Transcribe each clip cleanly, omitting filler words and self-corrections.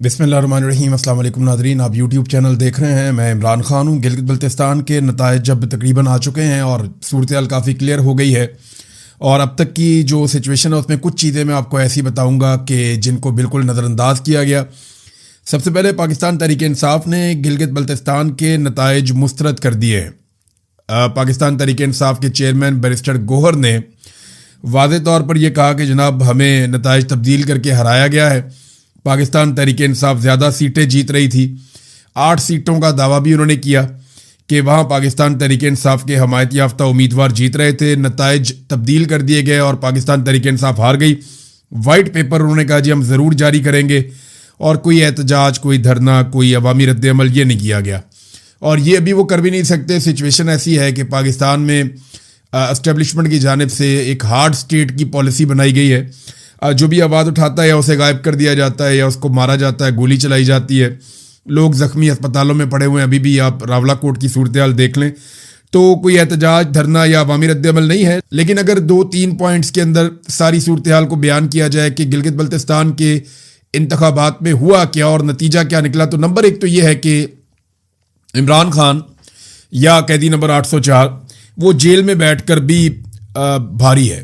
बिस्मिल्लाहिर्रहमानिर्रहीम। अस्सलाम वालेकुम नाज़रीन, आप यूट्यूब चैनल देख रहे हैं। मैं इमरान खान हूँ। गिलगित बल्तिस्तान के नताइज जब तकरीबन आ चुके हैं और सूरत हाल काफ़ी क्लियर हो गई है, और अब तक की जो सिचुएशन है उसमें कुछ चीज़ें मैं आपको ऐसी बताऊँगा कि जिनको बिल्कुल नज़रअंदाज किया गया। सबसे पहले पाकिस्तान तहरीक इंसाफ ने गिलगित बल्तिस्तान के नताइज मुस्तरद कर दिए हैं। पाकिस्तान तहरीक इंसाफ के चेयरमैन बैरिस्टर गोहर ने वाज़े तौर पर यह कहा कि जनाब हमें नताइज तब्दील करके हराया गया है। पाकिस्तान तहरीक इंसाफ ज़्यादा सीटें जीत रही थी। 8 सीटों का दावा भी उन्होंने किया कि वहाँ पाकिस्तान तहरीक इंसाफ के हमायत याफ्ता उम्मीदवार जीत रहे थे। नताइज तब्दील कर दिए गए और पाकिस्तान तहरीक इंसाफ हार गई। वाइट पेपर उन्होंने कहा जी हम ज़रूर जारी करेंगे, और कोई एहतजाज, कोई धरना, कोई अवामी रद्द-ए-अमल ये नहीं किया गया, और ये अभी वो कर भी नहीं सकते। सिचुएशन ऐसी है कि पाकिस्तान में एस्टेब्लिशमेंट की जानिब से एक हार्ड स्टेट की पॉलिसी बनाई गई है। जो भी आवाज़ उठाता है या उसे गायब कर दिया जाता है या उसको मारा जाता है, गोली चलाई जाती है। लोग ज़ख्मी अस्पतालों में पड़े हुए हैं। अभी भी आप रावला कोट की सूरत हाल देख लें तो कोई एहतजाज, धरना या अवामी रद्द-ए-अमल नहीं है। लेकिन अगर 2-3 पॉइंट्स के अंदर सारी सूरत हाल को बयान किया जाए कि गिलगित बल्तिस्तान के इंतखाबात में हुआ क्या और नतीजा क्या निकला, तो नंबर 1 तो ये है कि इमरान खान या कैदी नंबर 804 वो जेल में बैठकर भी भारी है,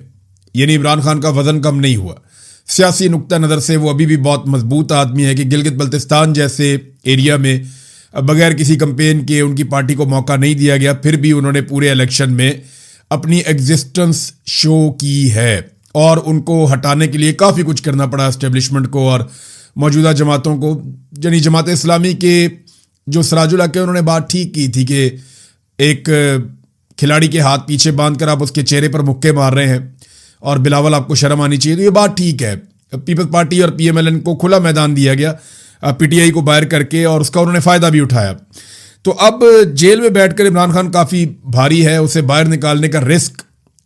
यानी इमरान खान का वज़न कम नहीं हुआ। सियासी नुक्ता नज़र से वो अभी भी बहुत मजबूत आदमी है कि गिलगित बल्तिस्तान जैसे एरिया में बगैर किसी कंपेन के उनकी पार्टी को मौका नहीं दिया गया, फिर भी उन्होंने पूरे इलेक्शन में अपनी एग्जिस्टेंस शो की है, और उनको हटाने के लिए काफ़ी कुछ करना पड़ा एस्टेब्लिशमेंट को और मौजूदा जमातों को। यानी जमात इस्लामी के जो सराजुल हक है उन्होंने बात ठीक की थी कि एक खिलाड़ी के हाथ पीछे बांध कर आप उसके चेहरे पर मुक्के मार रहे हैं और बिलावल आपको शर्म आनी चाहिए, तो ये बात ठीक है। पीपल्स पार्टी और पीएमएलएन को खुला मैदान दिया गया पीटीआई को बाहर करके, और उसका उन्होंने फ़ायदा भी उठाया। तो अब जेल में बैठकर इमरान खान काफ़ी भारी है। उसे बाहर निकालने का रिस्क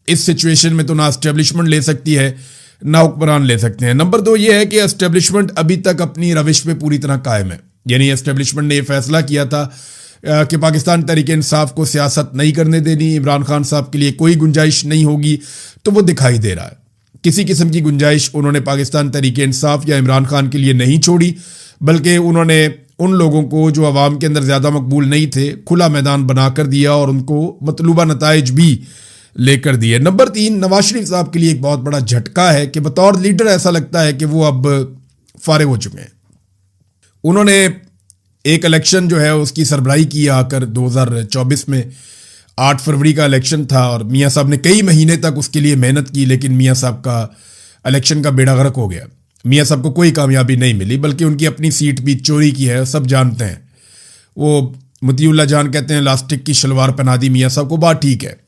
इस सिचुएशन में तो ना एस्टेब्लिशमेंट ले सकती है ना हुक्मरान ले सकते हैं। नंबर 2 ये है कि एस्टेब्लिशमेंट अभी तक अपनी रविश पे पूरी तरह कायम है। यानी एस्टेब्लिशमेंट ने यह फैसला किया था कि पाकिस्तान तहरीक इंसाफ को सियासत नहीं करने देनी, इमरान खान साहब के लिए कोई गुंजाइश नहीं होगी, तो वो दिखाई दे रहा है। किसी किस्म की गुंजाइश उन्होंने पाकिस्तान तहरीक इंसाफ या इमरान खान के लिए नहीं छोड़ी, बल्कि उन्होंने उन लोगों को जो अवाम के अंदर ज़्यादा मकबूल नहीं थे खुला मैदान बना कर दिया और उनको मतलूबा नताइज भी लेकर दिए। नंबर 3 नवाज शरीफ साहब के लिए एक बहुत बड़ा झटका है कि बतौर लीडर ऐसा लगता है कि वो अब फारिग हो चुके हैं। उन्होंने एक इलेक्शन जो है उसकी सरबराही की आकर 2024 में 8 फरवरी का इलेक्शन था, और मियाँ साहब ने कई महीने तक उसके लिए मेहनत की, लेकिन मियाँ साहब का इलेक्शन का बेड़ा गर्क हो गया। मियाँ साहब को कोई कामयाबी नहीं मिली, बल्कि उनकी अपनी सीट भी चोरी की है, सब जानते हैं। वो मतीउल्लाह जान कहते हैं इलास्टिक की शलवार पहना दी मियाँ साहब को, बात ठीक है।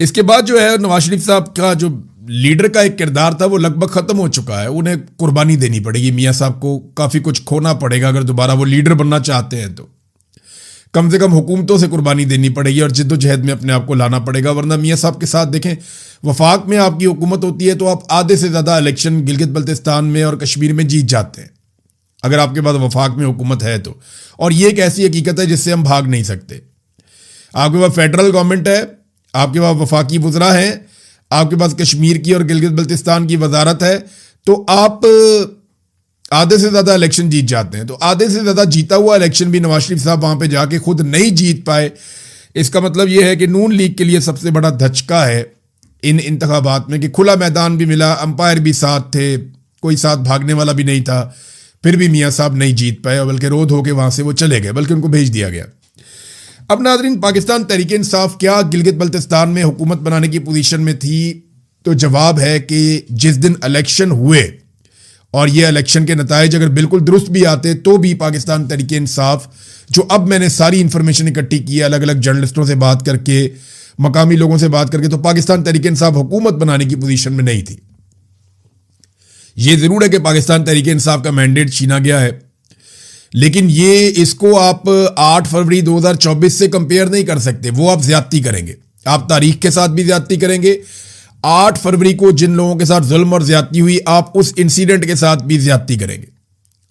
इसके बाद जो है नवाज शरीफ साहब का जो लीडर का एक किरदार था वो लगभग ख़त्म हो चुका है। उन्हें कुर्बानी देनी पड़ेगी, मियाँ साहब को काफ़ी कुछ खोना पड़ेगा अगर दोबारा वो लीडर बनना चाहते हैं। तो कम से कम हुकूमतों से कुर्बानी देनी पड़ेगी और जिद्दोजहद में अपने आप को लाना पड़ेगा, वरना मियाँ साहब के साथ देखें वफाक में आपकी हुकूमत होती है तो आप आधे से ज़्यादा इलेक्शन गिलगित बल्तिस्तान में और कश्मीर में जीत जाते हैं अगर आपके पास वफाक में हुकूमत है तो। और ये एक ऐसी हकीकत है जिससे हम भाग नहीं सकते। आपके पास फेडरल गवर्नमेंट है, आपके पास वफाकी वज़रा हैं, आपके पास कश्मीर की और गिलगित बल्तिस्तान की वजारत है, तो आप आधे से ज़्यादा इलेक्शन जीत जाते हैं। तो आधे से ज़्यादा जीता हुआ इलेक्शन भी नवाज शरीफ साहब वहाँ पे जाके खुद नहीं जीत पाए। इसका मतलब ये है कि नून लीग के लिए सबसे बड़ा धचका है इन इंतखाबात में कि खुला मैदान भी मिला, अंपायर भी साथ थे, कोई साथ भागने वाला भी नहीं था, फिर भी मियाँ साहब नहीं जीत पाए, बल्कि रोध होकर वहाँ से वो चले गए, बल्कि उनको भेज दिया गया। अब नाज़रीन, पाकिस्तान तहरीक इंसाफ क्या गिलगित बल्तिस्तान में हुकूमत बनाने की पोजीशन में थी? तो जवाब है कि जिस दिन इलेक्शन हुए और ये इलेक्शन के नताइज अगर बिल्कुल दुरुस्त भी आते तो भी पाकिस्तान तहरीक इंसाफ, जो अब मैंने सारी इंफॉर्मेशन इकट्ठी की है अलग अलग जर्नलिस्टों से बात करके, मकामी लोगों से बात करके, तो पाकिस्तान तहरीक इंसाफ हुकूमत बनाने की पोजीशन में नहीं थी। ये ज़रूर है कि पाकिस्तान तहरीक इंसाफ का मैंडेट छीना गया है, लेकिन ये इसको आप 8 फरवरी 2024 से कंपेयर नहीं कर सकते। वो आप ज्यादती करेंगे, आप तारीख के साथ भी ज्यादती करेंगे। 8 फरवरी को जिन लोगों के साथ जुल्म और ज्यादती हुई, आप उस इंसिडेंट के साथ भी ज्यादती करेंगे।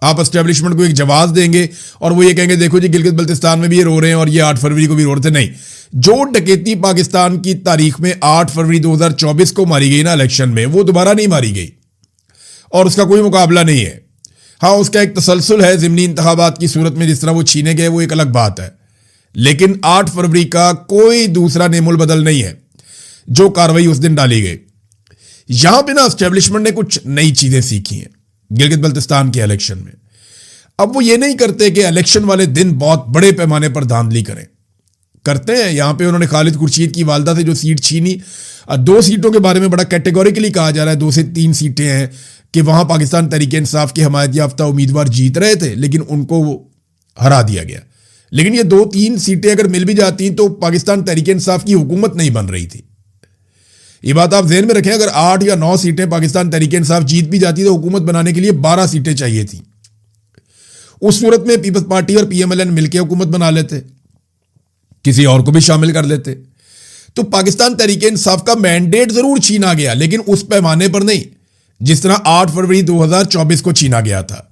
आप एस्टेब्लिशमेंट को एक जवाब देंगे और वो ये कहेंगे देखो जी गिलगित बल्तिस्तान में भी ये रो रहे हैं और ये 8 फरवरी को भी रो रहे थे। नहीं, जो डकैती पाकिस्तान की तारीख में 8 फरवरी 2024 को मारी गई ना इलेक्शन में, वो दोबारा नहीं मारी गई और उसका कोई मुकाबला नहीं है। हाँ, उसका एक तसलसल है ज़िमनी इंतखाबात की सूरत में, जिस तरह वो छीने गए वो एक अलग बात है, लेकिन 8 फरवरी का कोई दूसरा नेमुल बदल नहीं है जो कार्रवाई उस दिन डाली गई। यहां पे ना एस्टेब्लिशमेंट ने कुछ नई चीजें सीखी हैं गिलगित बल्तिस्तान के इलेक्शन में। अब वो ये नहीं करते कि इलेक्शन वाले दिन बहुत बड़े पैमाने पर धांधली करते हैं। यहां पे उन्होंने खालिद खुर्शीद की वालदा से जो सीट छीनी, 2 सीटों के बारे में बड़ा कैटेगोरिकली कहा जा रहा है, 2 से 3 सीटें हैं कि वहां पाकिस्तान तहरीक इंसाफ के हमायत याफ्ता उम्मीदवार जीत रहे थे, लेकिन उनको हरा दिया गया। लेकिन ये 2-3 सीटें अगर मिल भी जाती तो पाकिस्तान तहरीक इंसाफ की हुकूमत नहीं बन रही थी। ये बात आप ज़हन में रखें, अगर 8 या 9 सीटें पाकिस्तान तहरीक इंसाफ जीत भी जाती तो हुकूमत बनाने के लिए 12 सीटें चाहिए थी। उस सूरत में पीपल्स पार्टी और पीएमएलएन मिलकर हुकूमत बना लेते, किसी और को भी शामिल कर लेते। तो पाकिस्तान तहरीक इंसाफ का मैंडेट जरूर छीना गया, लेकिन उस पैमाने पर नहीं जिस तरह 8 फरवरी 2024 को छीना गया था।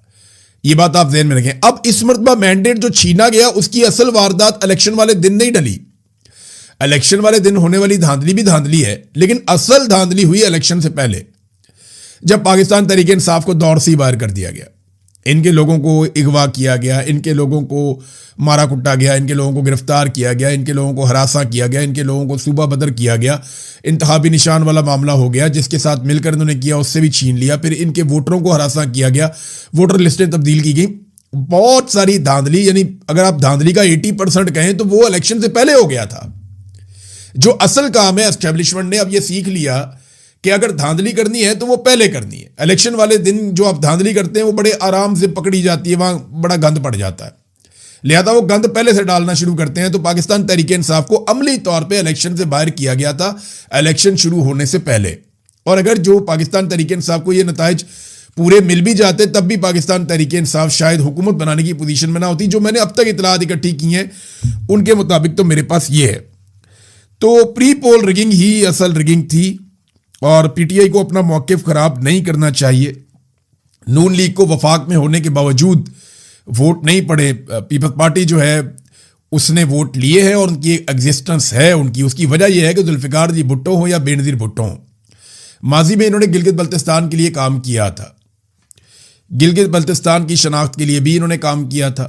यह बात आप ज़हन में रखें। अब इस मरतबा मैंडेट जो छीना गया उसकी असल वारदात इलेक्शन वाले दिन नहीं डली। इलेक्शन वाले दिन होने वाली धांधली भी धांधली है, लेकिन असल धांधली हुई इलेक्शन से पहले, जब पाकिस्तान तहरीक इंसाफ को दौर से बाहर कर दिया गया। इनके लोगों को अगवा किया गया, इनके लोगों को मारा कुटा गया, इनके लोगों को गिरफ्तार किया गया, इनके लोगों को हरासा किया गया, इनके लोगों को सूबा बदर किया गया। इंतखाबी निशान वाला मामला हो गया, जिसके साथ मिलकर इन्होंने किया उससे भी छीन लिया। फिर इनके वोटरों को हरासा किया गया, वोटर लिस्टें तब्दील की गई, बहुत सारी धांधली। यानी अगर आप धांधली का 80% कहें तो वो इलेक्शन से पहले हो गया था। जो असल काम है, एस्टेब्लिशमेंट ने अब ये सीख लिया कि अगर धांधली करनी है तो वो पहले करनी है। इलेक्शन वाले दिन जो आप धांधली करते हैं वो बड़े आराम से पकड़ी जाती है, वहां बड़ा गंद पड़ जाता है, लिहाजा वो गंद पहले से डालना शुरू करते हैं। तो पाकिस्तान तहरीक इंसाफ को अमली तौर पे इलेक्शन से बाहर किया गया था इलेक्शन शुरू होने से पहले। और अगर जो पाकिस्तान तहरीक इंसाफ को ये नताइज पूरे मिल भी जाते तब भी पाकिस्तान तहरीक इंसाफ शायद हुकूमत बनाने की पोजीशन में ना होती। जो मैंने अब तक इतलात इकट्ठी की हैं उनके मुताबिक तो मेरे पास ये है। तो प्री पोल रिगिंग ही असल रिगिंग थी और पीटीआई को अपना मौक़िफ़ खराब नहीं करना चाहिए। नून लीग को वफाक में होने के बावजूद वोट नहीं पड़े। पीपल्स पार्टी जो है उसने वोट लिए हैं और उनकी एग्जिस्टेंस है उनकी। उसकी वजह यह है कि जुल्फ़िकार जी भुट्टो हो या बेनज़ीर भुट्टो हो, माजी में इन्होंने गिलगित बल्तिस्तान के लिए काम किया था, गिलगित बल्तिस्तान की शनाख्त के लिए भी इन्होंने काम किया था।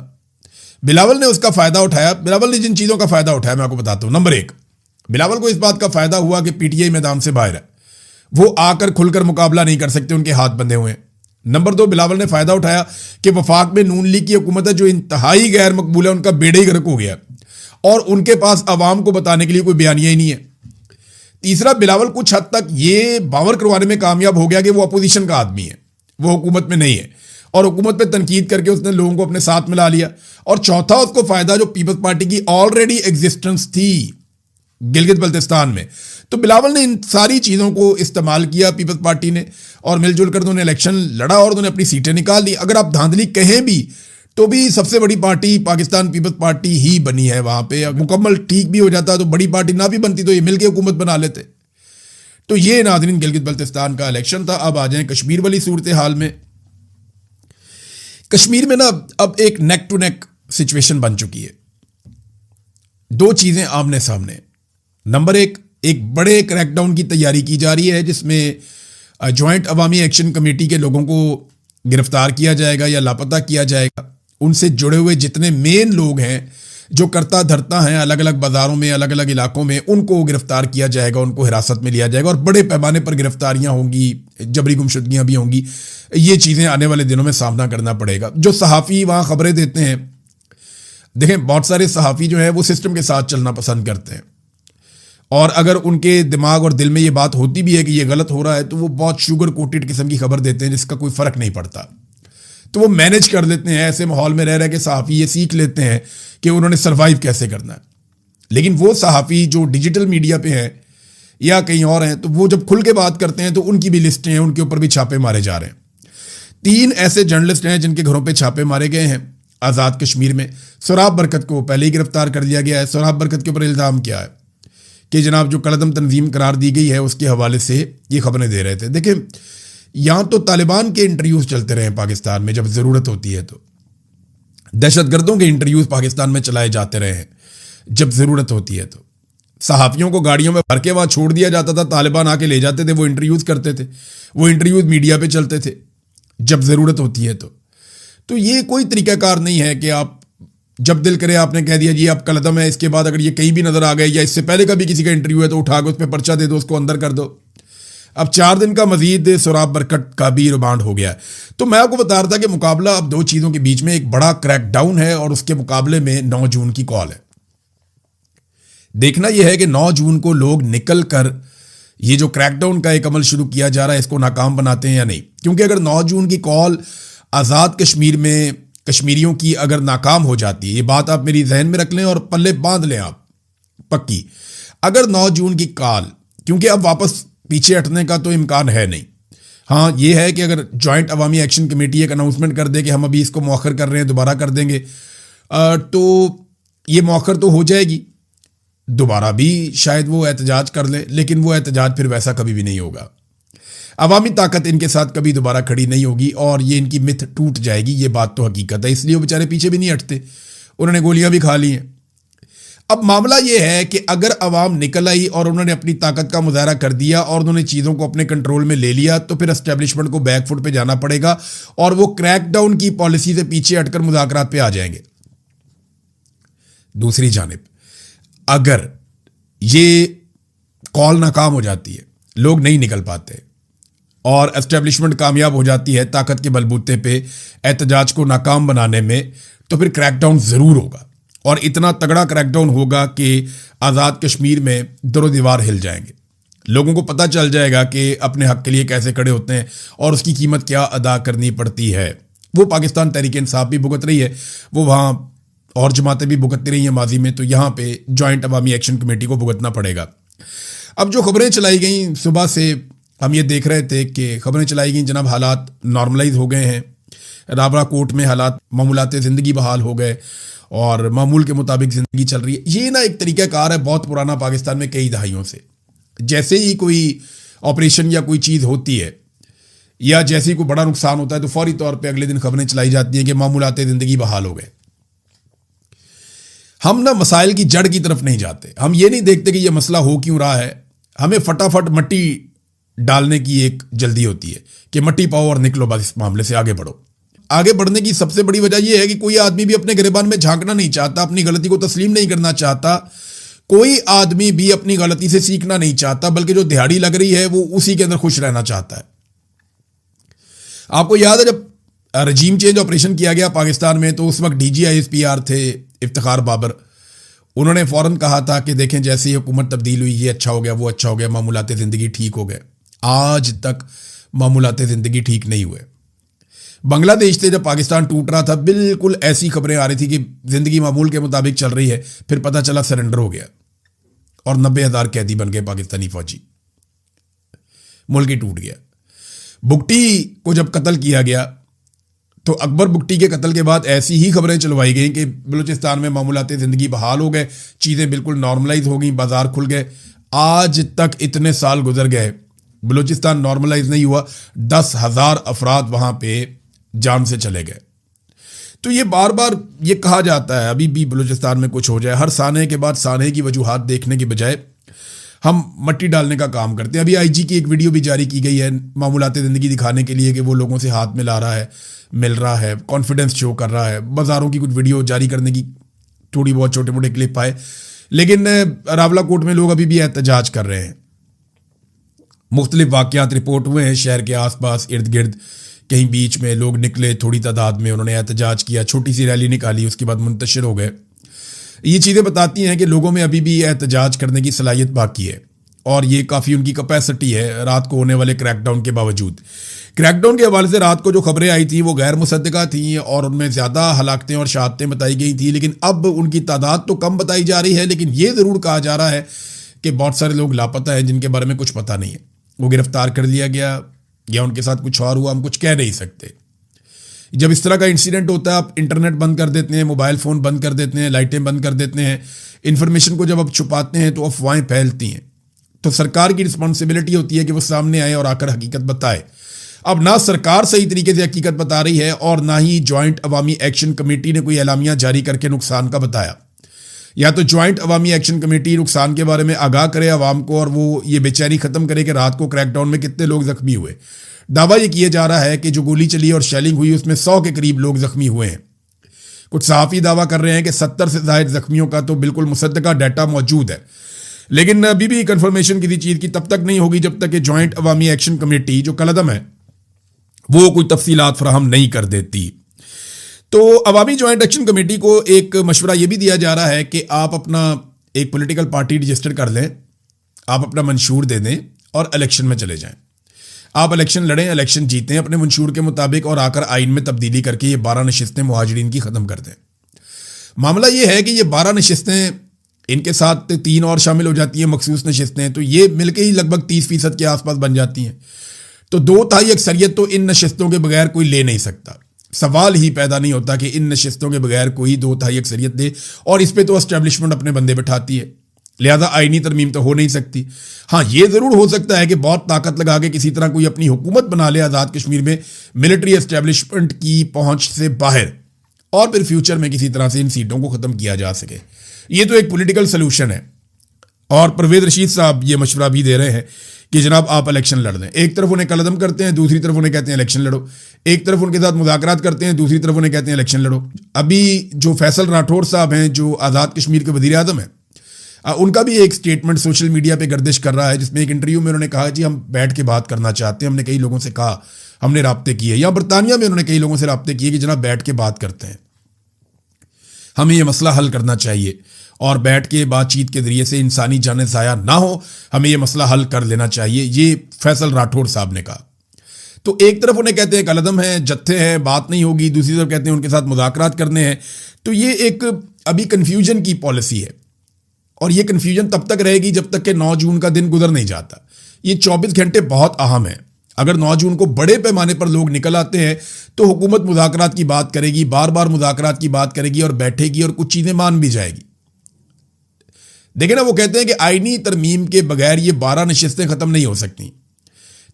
बिलावल ने उसका फ़ायदा उठाया। बिलावल ने जिन चीज़ों का फ़ायदा उठाया मैं आपको बताता हूँ। नंबर 1, बिलावल को इस बात का फ़ायदा हुआ कि पीटीआई मैदान से बाहर है, वो आकर खुलकर मुकाबला नहीं कर सकते, उनके हाथ बंधे हुए हैं। नंबर 2, बिलावल ने फ़ायदा उठाया कि वफाक में नून लीग की हुकूमत है जो इंतहाई गैर मकबूल है, उनका बेड़े ही गर्क हो गया और उनके पास अवाम को बताने के लिए कोई बयानिया ही नहीं है। तीसरा, बिलावल कुछ हद तक ये बावर करवाने में कामयाब हो गया कि वो अपोजिशन का आदमी है, वो हुकूमत में नहीं है, और हुकूमत पे तनकीद करके उसने लोगों को अपने साथ मिला लिया। और चौथा, उसको फ़ायदा जो पीपल्स पार्टी की ऑलरेडी एग्जिस्टेंस थी गिलगित बल्तिस्तान में। तो बिलावल ने इन सारी चीज़ों को इस्तेमाल किया पीपल्स पार्टी ने, और मिलजुल कर उन्होंने इलेक्शन लड़ा और उन्होंने अपनी सीटें निकाल ली। अगर आप धांधली कहें भी तो भी सबसे बड़ी पार्टी पाकिस्तान पीपल्स पार्टी ही बनी है वहाँ पे। मुकम्मल ठीक भी हो जाता तो बड़ी पार्टी ना भी बनती तो ये मिलकर हुकूमत बना लेते। तो ये नाज़रीन गिलगित बल्तिस्तान का इलेक्शन था। अब आ जाएं कश्मीर वाली सूरत हाल में। कश्मीर में ना अब एक नेक टू नेक सिचुएशन बन चुकी है। 2 चीज़ें आमने सामने। नंबर 1, एक बड़े क्रैकडाउन की तैयारी की जा रही है जिसमें जॉइंट अवामी एक्शन कमेटी के लोगों को गिरफ्तार किया जाएगा या लापता किया जाएगा। उनसे जुड़े हुए जितने मेन लोग हैं जो करता धरता हैं अलग अलग बाज़ारों में, अलग अलग इलाकों में, उनको गिरफ्तार किया जाएगा, उनको हिरासत में लिया जाएगा और बड़े पैमाने पर गिरफ्तारियां होंगी, जबरी गुमशुदगियां भी होंगी। ये चीज़ें आने वाले दिनों में सामना करना पड़ेगा। जो सहाफ़ी वहाँ खबरें देते हैं, देखें बहुत सारे सहाफ़ी जो हैं वो सिस्टम के साथ चलना पसंद करते हैं और अगर उनके दिमाग और दिल में ये बात होती भी है कि ये गलत हो रहा है तो वो बहुत शुगर कोटेड किस्म की खबर देते हैं जिसका कोई फ़र्क नहीं पड़ता। तो वो मैनेज कर लेते हैं। ऐसे माहौल में रह रहे के सहाफ़ी ये सीख लेते हैं कि उन्होंने सर्वाइव कैसे करना है। लेकिन वो सहाफ़ी जो डिजिटल मीडिया पे हैं या कहीं और हैं तो वो जब खुल के बात करते हैं तो उनकी भी लिस्टें हैं, उनके ऊपर भी छापे मारे जा रहे हैं। 3 ऐसे जर्नलिस्ट हैं जिनके घरों पर छापे मारे गए हैं आज़ाद कश्मीर में। सोराब बरकत को पहले ही गिरफ्तार कर लिया गया है। सोराब बरकत के ऊपर इल्ज़ाम क्या है कि जनाब जो कलदम तंजीम करार दी गई है उसके हवाले से ये खबरें दे रहे थे। देखिए यहाँ तो तालिबान के इंटरव्यूज़ चलते रहे पाकिस्तान में जब ज़रूरत होती है, तो दहशतगर्दों के इंटरव्यूज़ पाकिस्तान में चलाए जाते रहे हैं जब ज़रूरत होती है। तो सहाफ़ियों को गाड़ियों में भर के वहाँ छोड़ दिया जाता था, तालिबान आके ले जाते थे, वो इंटरव्यूज़ करते थे, वो इंटरव्यूज़ मीडिया पे चलते थे जब ज़रूरत होती है। तो तो ये कोई तरीकाकार नहीं है कि आप जब दिल करे आपने कह दिया जी आप कलदम है, इसके बाद अगर ये कहीं भी नजर आ गए या इससे पहले कभी किसी का इंटरव्यू है तो उठा के उस पर पर्चा दे दो, उसको अंदर कर दो। अब 4 दिन का मजीद सोराब बरकत का भी रिमांड हो गया है। तो मैं आपको बता रहा था कि मुकाबला अब 2 चीजों के बीच में, एक बड़ा क्रैकडाउन है और उसके मुकाबले में 9 जून की कॉल है। देखना यह है कि 9 जून को लोग निकल कर ये जो क्रैकडाउन का एक अमल शुरू किया जा रहा है इसको नाकाम बनाते हैं या नहीं। क्योंकि अगर 9 जून की कॉल आज़ाद कश्मीर में कश्मीरियों की अगर नाकाम हो जाती है, ये बात आप मेरी जहन में रख लें और पल्ले बांध लें आप पक्की, अगर 9 जून की कॉल, क्योंकि अब वापस पीछे हटने का तो इम्कान है नहीं। हाँ ये है कि अगर जॉइंट अवामी एक्शन कमेटी एक अनाउंसमेंट कर दे कि हम अभी इसको मौखर कर रहे हैं, दोबारा कर देंगे, तो ये मौखर तो हो जाएगी, दोबारा भी शायद वो एहतजाज कर ले, लेकिन वो एहतजाज फिर वैसा कभी भी नहीं होगा। अवामी ताकत इनके साथ कभी दोबारा खड़ी नहीं होगी और ये इनकी मिथ टूट जाएगी, ये बात तो हकीकत है। इसलिए वो बेचारे पीछे भी नहीं हटते, उन्होंने गोलियां भी खा ली हैं। अब मामला ये है कि अगर अवाम निकल आई और उन्होंने अपनी ताकत का मुजाहरा कर दिया और उन्होंने चीज़ों को अपने कंट्रोल में ले लिया, तो फिर एस्टेब्लिशमेंट को बैकफुट पे जाना पड़ेगा और वो क्रैकडाउन की पॉलिसी से पीछे हटकर मुज़ाकरात पे आ जाएंगे। दूसरी जानिब अगर ये कॉल नाकाम हो जाती है, लोग नहीं निकल पाते और एस्टेब्लिशमेंट कामयाब हो जाती है ताकत के बलबूते पे एहतजाज को नाकाम बनाने में, तो फिर क्रैकडाउन ज़रूर होगा और इतना तगड़ा क्रैकडाउन होगा कि आज़ाद कश्मीर में दरो दीवार हिल जाएंगे। लोगों को पता चल जाएगा कि अपने हक के लिए कैसे खड़े होते हैं और उसकी कीमत क्या अदा करनी पड़ती है। वो पाकिस्तान तहरीक इंसाफ भी भुगत रही है, वो वहाँ और जमातें भी भुगतती रही हैं माजी में, तो यहाँ पे जॉइंट अवामी एक्शन कमेटी को भुगतना पड़ेगा। अब जो खबरें चलाई गई सुबह से हम ये देख रहे थे कि खबरें चलाई गई जनाब हालात नॉर्मलाइज हो गए हैं, रावरा कोर्ट में हालात मामूलात ज़िंदगी बहाल हो गए और मामूल के मुताबिक ज़िंदगी चल रही है। ये ना एक तरीक़ाकार है बहुत पुराना पाकिस्तान में कई दहाइयों से। जैसे ही कोई ऑपरेशन या कोई चीज़ होती है या जैसे ही कोई बड़ा नुकसान होता है तो फौरी तौर पे अगले दिन खबरें चलाई जाती हैं कि मामूलात ज़िंदगी बहाल हो गए। हम ना मसाइल की जड़ की तरफ नहीं जाते, हम ये नहीं देखते कि ये मसला हो क्यों रहा है, हमें फटाफट मट्टी डालने की एक जल्दी होती है कि मट्टी पाओ और निकलो, बस इस मामले से आगे बढ़ो। आगे बढ़ने की सबसे बड़ी वजह यह है कि कोई आदमी भी अपने गिरबान में झांकना नहीं चाहता, अपनी गलती को तस्लीम नहीं करना चाहता, कोई आदमी भी अपनी गलती से सीखना नहीं चाहता, बल्कि जो दिहाड़ी लग रही है वो उसी के अंदर खुश रहना चाहता है। आपको याद है जब रजीम चेंज ऑपरेशन किया गया पाकिस्तान में, तो उस वक्त DGISPR थे इफ्तिखार बाबर, उन्होंने फौरन कहा था कि देखें जैसे ही हुकूमत तब्दील हुई, ये अच्छा हो गया, वो अच्छा हो गया, मामूलात ज़िंदगी ठीक हो गए। आज तक मामूलात ज़िंदगी ठीक नहीं हुए। बांग्लादेश से जब पाकिस्तान टूट रहा था, बिल्कुल ऐसी खबरें आ रही थी कि ज़िंदगी मामूल के मुताबिक चल रही है, फिर पता चला सरेंडर हो गया और 90,000 कैदी बन गए पाकिस्तानी फौजी, मुल्क ही टूट गया। बुगटी को जब कत्ल किया गया तो अकबर बुगटी के कत्ल के बाद ऐसी ही खबरें चलवाई गई कि बलूचिस्तान में मामूलात ज़िंदगी बहाल हो गए, चीज़ें बिल्कुल नॉर्मलाइज हो गई, बाजार खुल गए। आज तक इतने साल गुजर गए, बलूचिस्तान नॉर्मलाइज नहीं हुआ, 10,000 अफराद वहाँ पे जान से चले गए। तो ये बार बार ये कहा जाता है अभी भी बलूचिस्तान में कुछ हो जाए, हर साने के बाद साने की वजूहात देखने की बजाय हम मट्टी डालने का काम करते हैं। अभी IG की एक वीडियो भी जारी की गई है मामूलात ज़िंदगी दिखाने के लिए कि वो लोगों से हाथ मिला रहा है, मिल रहा है, कॉन्फिडेंस शो कर रहा है। बाज़ारों की कुछ वीडियो जारी करने की थोड़ी बहुत छोटे मोटे क्लिप आए, लेकिन रावला कोट में लोग अभी भी एहतजाज कर रहे हैं। मुख्तलिफ वाक़यात रिपोर्ट हुए हैं शहर के आसपास इर्द गिर्द, कहीं बीच में लोग निकले थोड़ी तादाद में, उन्होंने एहतजाज किया, छोटी सी रैली निकाली, उसके बाद मुंतशिर हो गए। ये चीज़ें बताती हैं कि लोगों में अभी भी एहतजाज करने की सलाहियत बाकी है और ये काफ़ी उनकी कैपेसिटी है रात को होने वाले क्रैकडाउन के बावजूद। क्रैकडाउन के हवाले से रात को जो खबरें आई थी वो गैर मुसद्दका थी और उनमें ज़्यादा हलाकतें और शहादतें बताई गई थी, लेकिन अब उनकी तादाद तो कम बताई जा रही है, लेकिन ये ज़रूर कहा जा रहा है कि बहुत सारे लोग लापता हैं जिनके बारे में कुछ पता नहीं है, वो गिरफ्तार कर लिया गया या उनके साथ कुछ और हुआ, हम कुछ कह नहीं सकते। जब इस तरह का इंसिडेंट होता है आप इंटरनेट बंद कर देते हैं, मोबाइल फ़ोन बंद कर देते हैं, लाइटें बंद कर देते हैं, इन्फॉर्मेशन को जब आप छुपाते हैं तो अफवाहें फैलती हैं। तो सरकार की रिस्पॉन्सिबिलिटी होती है कि वो सामने आए और आकर हकीकत बताए। अब ना सरकार सही तरीके से हकीकत बता रही है और ना ही जॉइंट अवामी एक्शन कमेटी ने कोई एलामिया जारी करके नुकसान का बताया। या तो जॉइंट अवामी एक्शन कमेटी नुकसान के बारे में आगाह करे आवाम को और वो ये बेचैनी ख़त्म करे कि रात को क्रैकडाउन में कितने लोग जख्मी हुए। दावा ये किया जा रहा है कि जो गोली चली और शेलिंग हुई उसमें 100 के करीब लोग जख्मी हुए हैं। कुछ सहाफ़ी दावा कर रहे हैं कि 70 से ज़ायद जख्मियों का तो बिल्कुल मुसद्दका डाटा मौजूद है, लेकिन अभी भी कंफर्मेशन किसी चीज़ की तब तक नहीं होगी जब तक कि जॉइंट अवामी एक्शन कमेटी जो कलअदम है वो कोई तफसीलात फराहम नहीं कर देती। तो अवामी जॉइंट एक्शन कमेटी को एक मशवरा ये भी दिया जा रहा है कि आप अपना एक पॉलिटिकल पार्टी रजिस्टर कर लें, आप अपना मंशूर दे दें और इलेक्शन में चले जाएं। आप इलेक्शन लड़ें, इलेक्शन जीतें अपने मंशूर के मुताबिक और आकर आइन में तब्दीली करके ये 12 नशिस्तें मुहाजिरीन की ख़त्म कर दें। मामला ये है कि ये 12 नशिस्तें, इनके साथ 3 और शामिल हो जाती हैं मखसूस नशिस्तें, तो ये मिलके ही लगभग 30% के आसपास बन जाती हैं। तो 2/3 अक्सरियत तो इन नशिस्तों के बगैर कोई ले नहीं सकता। सवाल ही पैदा नहीं होता कि इन नशिस्तों के बगैर कोई 2/3 अक्सरियत दे, और इस पर तो एस्टेब्लिशमेंट अपने बंदे बिठाती है, लिहाजा आईनी तरमीम तो हो नहीं सकती। हाँ, ये ज़रूर हो सकता है कि बहुत ताकत लगा के किसी तरह कोई अपनी हुकूमत बना ले आज़ाद कश्मीर में मिलिट्री एस्टेब्लिशमेंट की पहुंच से बाहर, और फिर फ्यूचर में किसी तरह से इन सीटों को ख़त्म किया जा सके। ये तो एक पॉलिटिकल सोल्यूशन है, और परवेज़ रशीद साहब ये मशवरा भी दे रहे हैं कि जनाब आप इलेक्शन लड़ दें। एक तरफ उन्हें कलअदम करते हैं, दूसरी तरफ उन्हें कहते हैं इलेक्शन लड़ो। एक तरफ उनके साथ मुज़ाकरात करते हैं, दूसरी तरफ उन्हें कहते हैं इलेक्शन लड़ो। अभी जो फैसल राठौर साहब हैं जो आज़ाद कश्मीर के वज़ीर आज़म हैं, उनका भी एक स्टेटमेंट सोशल मीडिया पे गर्दिश कर रहा है, जिसमें एक इंटरव्यू में उन्होंने कहा जी हम बैठ के बात करना चाहते हैं, हमने कई लोगों से कहा, हमने राब्ते किए, या बरतानिया में उन्होंने कई लोगों से राब्ते किए कि जनाब बैठ के बात करते हैं, हमें ये मसला हल करना चाहिए, और बैठ के बातचीत के जरिए से इंसानी जानें ज़ाया ना हो, हमें ये मसला हल कर लेना चाहिए, ये फैसल राठौर साहब ने कहा। तो एक तरफ उन्हें कहते हैं कलअदम है, जत्थे हैं, बात नहीं होगी, दूसरी तरफ कहते हैं उनके साथ मुज़ाकरात करने हैं। तो ये एक अभी कन्फ्यूजन की पॉलिसी है, और ये कन्फ्यूजन तब तक रहेगी जब तक कि 9 जून का दिन गुजर नहीं जाता। ये 24 घंटे बहुत अहम है। अगर 9 जून को बड़े पैमाने पर लोग निकल आते हैं तो हुकूमत मुज़ाकरात की बात करेगी, बार बार मुज़ाकरात की बात करेगी और बैठेगी और कुछ चीज़ें मान भी जाएगी। देखिए ना, वो कहते हैं कि आईनी तरमीम के बगैर ये 12 नशिस्तें ख़त्म नहीं हो सकती।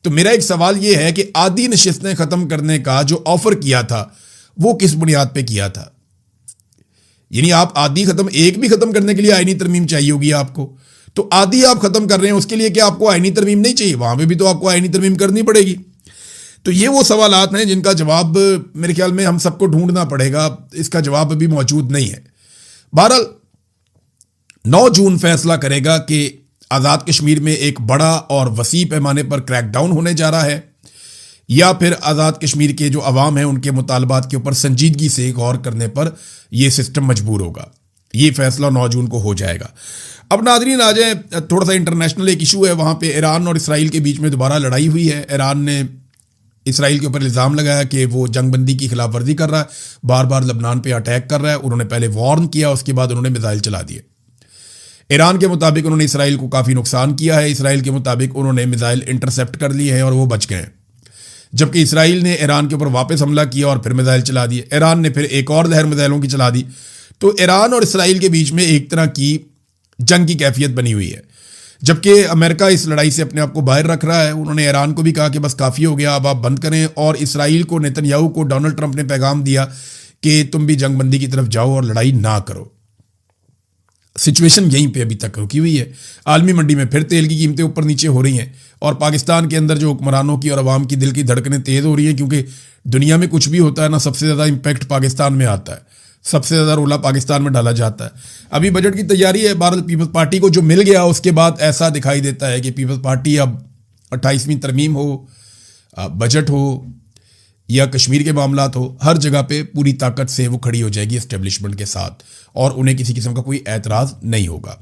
तो मेरा एक सवाल ये है कि आधी नशिस्तें ख़त्म करने का जो ऑफर किया था वो किस बुनियाद पे किया था? यानी आप आधी खत्म, एक भी खत्म करने के लिए आईनी तरमीम चाहिए होगी आपको, तो आधी आप खत्म कर रहे हैं उसके लिए क्या आपको आईनी तरमीम नहीं चाहिए? वहां पे भी तो आपको आईनी तरमीम करनी पड़ेगी। तो ये वो सवालात हैं जिनका जवाब मेरे ख्याल में हम सबको ढूंढना पड़ेगा, इसका जवाब अभी मौजूद नहीं है। बहरहाल 9 जून फैसला करेगा कि आज़ाद कश्मीर में एक बड़ा और वसी पैमाने पर क्रैकडाउन होने जा रहा है, या फिर आज़ाद कश्मीर के जो अवाम हैं उनके मुतालबात के ऊपर संजीदगी से गौर करने पर यह सिस्टम मजबूर होगा। ये फैसला 9 जून को हो जाएगा। अब नाज़रीन आ जाए, थोड़ा सा इंटरनेशनल एक इशू है, वहाँ पे ईरान और इसराइल के बीच में दोबारा लड़ाई हुई है। ईरान ने इसराइल के ऊपर इल्ज़ाम लगाया कि वो जंगबंदी की खिलाफ वर्जी कर रहा है, बार बार लबनान पे अटैक कर रहा है। उन्होंने पहले वार्न किया, उसके बाद उन्होंने मिसाइल चला दिए। ईरान के मुताबिक उन्होंने इसराइल को काफ़ी नुकसान किया है, इसराइल के मुताबिक उन्होंने मिसाइल इंटरसेप्ट कर लिए हैं और वो बच गए हैं, जबकि इसराइल ने ईरान के ऊपर वापस हमला किया और फिर मिसाइल चला दिए। ईरान ने फिर एक और लहर मिसाइलों की चला दी। तो ईरान और इसराइल के बीच में एक तरह की जंग की कैफियत बनी हुई है, जबकि अमेरिका इस लड़ाई से अपने आप को बाहर रख रहा है। उन्होंने ईरान को भी कहा कि बस काफ़ी हो गया, अब आप बंद करें, और इसराइल को, नेतन्याहू को डोनाल्ड ट्रंप ने पैगाम दिया कि तुम भी जंगबंदी की तरफ जाओ और लड़ाई ना करो। सिचुएशन यहीं पे अभी तक रुकी हुई है। आलमी मंडी में फिर तेल की कीमतें ऊपर नीचे हो रही हैं, और पाकिस्तान के अंदर जो हुक्मरानों की और अवाम की दिल की धड़कनें तेज़ हो रही हैं, क्योंकि दुनिया में कुछ भी होता है ना, सबसे ज़्यादा इम्पैक्ट पाकिस्तान में आता है, सबसे ज़्यादा रोला पाकिस्तान में डाला जाता है। अभी बजट की तैयारी है, भारत पीपल्स पार्टी को जो मिल गया उसके बाद ऐसा दिखाई देता है कि पीपल्स पार्टी अब 28वीं तरमीम हो, बजट हो या कश्मीर के मामलात हो, हर जगह पे पूरी ताकत से वो खड़ी हो जाएगी एस्टेब्लिशमेंट के साथ, और उन्हें किसी किस्म का कोई एतराज़ नहीं होगा।